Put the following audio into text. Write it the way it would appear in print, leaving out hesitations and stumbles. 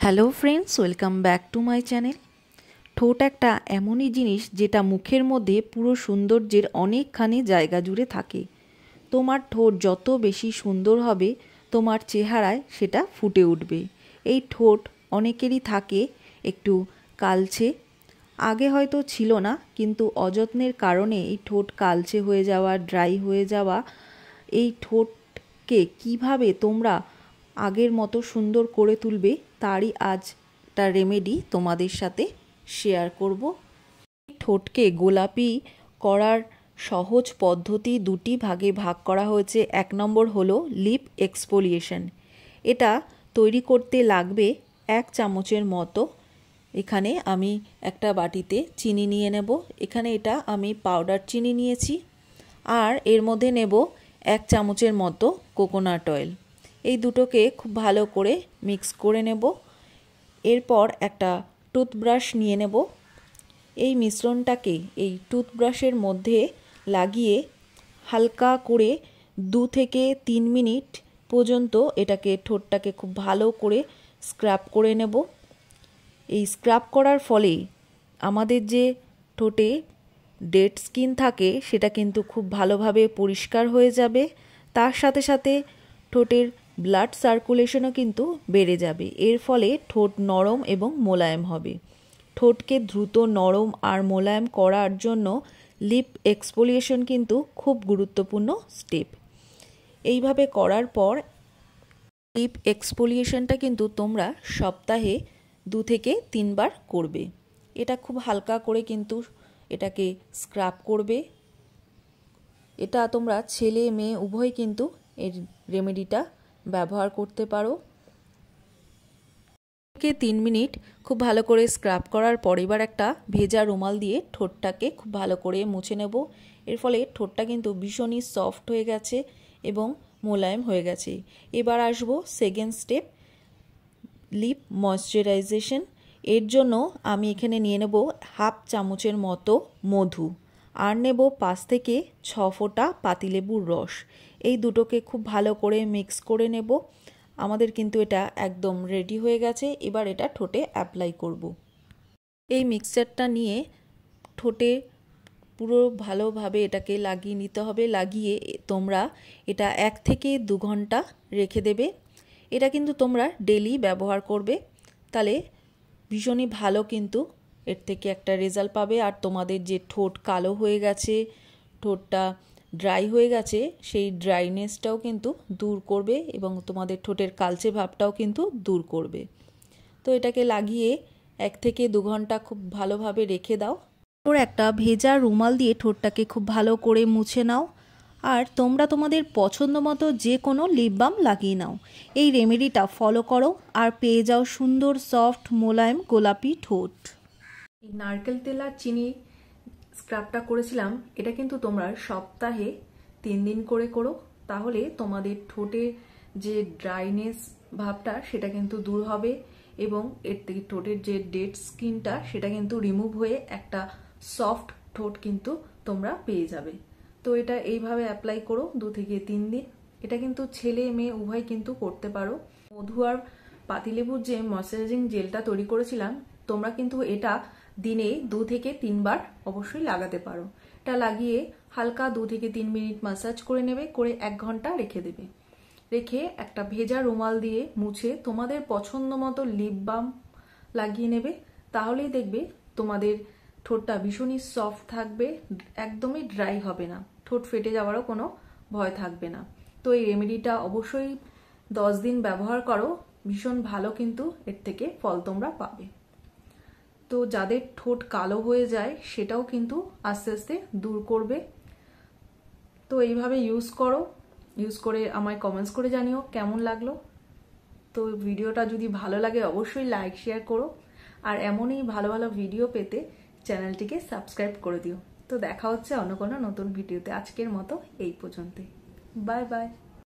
Hello friends, welcome back to my channel. ঠোঁট একটা এমনই জিনিস যেটা মুখের মধ্যে পুরো সৌন্দর্যের অনেকখানি জায়গা জুড়ে থাকে। তোমার ঠোঁট যত বেশি সুন্দর হবে তোমার চেহারায় সেটা ফুটে উঠবে। এই ঠোঁট অনেকেরই থাকে একটু কালচে, আগে হয়তো ছিল না, কিন্তু অযত্নের কারণে এই ঠোঁট কালচে হয়ে যাওয়া, ড্রাই হয়ে যাওয়া, এই ঠোঁটকে কিভাবে তোমরা আগের মতো সুন্দর করে তুলবে তারই আজ একটা রেমেডি তোমাদের সাথে শেয়ার করব। ঠোঁটকে গোলাপি করার সহজ পদ্ধতি দুটি ভাগে ভাগ করা হয়েছে। 1 নম্বর হলো লিপ এক্সফোলিয়েশন। এটা তৈরি করতে লাগবে 1 চামচের মতো। এখানে আমি একটা বাটিতে চিনি নিয়ে নেব। এখানে এটা আমি পাউডার চিনি নিয়েছি। আর এর মধ্যে নেব 1 চামচের মতো কোকোনাট অয়েল। এই দুটোকে খুব ভালো করে মিক্স করে নেব। এরপর একটা টুথব্রাশ নিয়ে নেব। এই মিশ্রণটাকে এই টুথব্রাশের মধ্যে লাগিয়ে হালকা করে 2 থেকে 3 মিনিট পর্যন্ত এটাকে ঠোঁটটাকে খুব ভালো করে স্ক্রাব করে নেব। এই স্ক্রাব করার ফলে আমাদের যে ঠোঁটে ডেড স্কিন থাকে সেটা কিন্তু খুব ভালোভাবে পরিষ্কার হয়ে যাবে। তার সাথে সাথে ঠোঁটের ব্লাড সার্কুলেশনও কিন্তু বেড়ে যাবে। এর ফলে ঠোঁট নরম এবং মোলায়েম হবে। ঠোঁটকে দ্রুত নরম আর মোলায়েম করার জন্য লিপ এক্সফোলিয়েশন কিন্তু খুব গুরুত্বপূর্ণ স্টেপ। এইভাবে করার পর লিপ এক্সফোলিয়েশনটা কিন্তু তোমরা সপ্তাহে 2 থেকে 3 বার করবে। এটা খুব হালকা করে কিন্তু এটাকে স্ক্রাব করবে। এটা তোমরা ছেলে মেয়ে উভয় কিন্তু এর রেমেডিটা ব্যবহার করতে পারো। 3 মিনিট খুব ভালো করে স্ক্রাব করার পর এবার একটা ভেজা রুমাল দিয়ে ঠোঁটটাকে খুব ভালো করে মুছে নেব। এর ফলে ঠোঁটটা কিন্তু ভীষণই সফট হয়ে গেছে এবং মোলায়েম হয়ে গেছে। এবার আসবো সেকেন্ড স্টেপ, লিপ ময়শ্চারাইজেশন। এর জন্য আমি এখানে নিয়ে নেব 1/2 চামচের মতো মধু আর নেব 5 থেকে 6 ফোঁটা পাতিলেবুর রস। এই দুটোকে খুব ভালো করে মিক্স করে নেব। আমাদের কিন্তু এটা একদম রেডি হয়ে গেছে। এবার এটা ঠোঁটে অ্যাপ্লাই করব। এই মিক্সচারটা নিয়ে ঠোঁটে পুরো ভালোভাবে এটাকে লাগিয়ে নিতে হবে। লাগিয়ে তোমরা এটা 1 থেকে 2 ঘন্টা রেখে দেবে। এটা কিন্তু তোমরা ডেলি ব্যবহার করবে, তাহলে ভীষণই ভালো কিন্তু এর থেকে একটা রেজাল্ট পাবে। আর তোমাদের যে ঠোঁট কালো হয়ে গেছে, ঠোঁটটা ড্রাই হয়ে গেছে, সেই ড্রাইনেসটাও কিন্তু দূর করবে এবং তোমাদের ঠোঁটের কালচে ভাবটাও কিন্তু দূর করবে। তো এটাকে লাগিয়ে 1 থেকে 2 ঘন্টা খুব ভালোভাবে রেখে দাও। ওর একটা ভেজা রুমাল দিয়ে ঠোঁটটাকে খুব ভালো করে মুছে নাও। আর তোমরা তোমাদের পছন্দ মতো যে কোনো লিপ বাম লাগিয়ে নাও। এই রেমেডিটা ফলো করো আর পেয়ে যাও সুন্দর সফট মোলায়েম গোলাপি ঠোঁট। এই নারকেল তেল আর চিনি স্ক্রাবটা করেছিলাম, এটা কিন্তু তোমরা সপ্তাহে 3 দিন করে করো। তাহলে তোমাদের ঠোঁটের যে ড্রাইনেস ভাবটা সেটা কিন্তু দূর হবে এবং এর থেকে ঠোঁটের যে ডেড স্কিনটা সেটা কিন্তু রিমুভ হয়ে একটা সফট ঠোঁট কিন্তু তোমরা পেয়ে যাবে। তো এটা এইভাবে অ্যাপ্লাই করো 2 থেকে 3 দিন। এটা কিন্তু ছেলে মেয়ে উভয় কিন্তু করতে পারো। মধু আর পাতিলেবুর যে ময়শ্চারাইজিং জেলটা তৈরি করেছিলাম, তোমরা কিন্তু এটা দিনে 2 থেকে 3 বার অবশ্যই লাগাতে পারো। এটা লাগিয়ে হালকা 2 থেকে 3 মিনিট ম্যাসাজ করে নেবে, করে 1 ঘন্টা রেখে দেবে। রেখে একটা ভেজা রুমাল দিয়ে মুছে তোমাদের পছন্দ মতো লিপ বাম লাগিয়ে নেবে। তাহলেই দেখবে তোমাদের ঠোঁটটা ভীষণই সফট থাকবে, একদমই ড্রাই হবে না, ঠোঁট ফেটে যাওয়ারও কোনো ভয় থাকবে না। তো এই রেমেডিটা অবশ্যই 10 দিন ব্যবহার করো, ভীষণ ভালো কিন্তু এর থেকে ফল তোমরা পাবে। তো যাদের ঠোঁট কালো হয়ে যায় সেটাও কিন্তু আস্তে আস্তে দূর করবে। তো এইভাবে ইউজ করো, ইউজ করে আমায় কমেন্টস করে জানিও কেমন লাগলো। তো ভিডিওটা যদি ভালো লাগে অবশ্যই লাইক শেয়ার করো আর এমনই ভালো ভালো ভিডিও পেতে চ্যানেলটিকে সাবস্ক্রাইব করে দিও। তো দেখা হচ্ছে অন্য কোনো নতুন ভিডিওতে। আজকের মতো এই পর্যন্তই। Bye bye.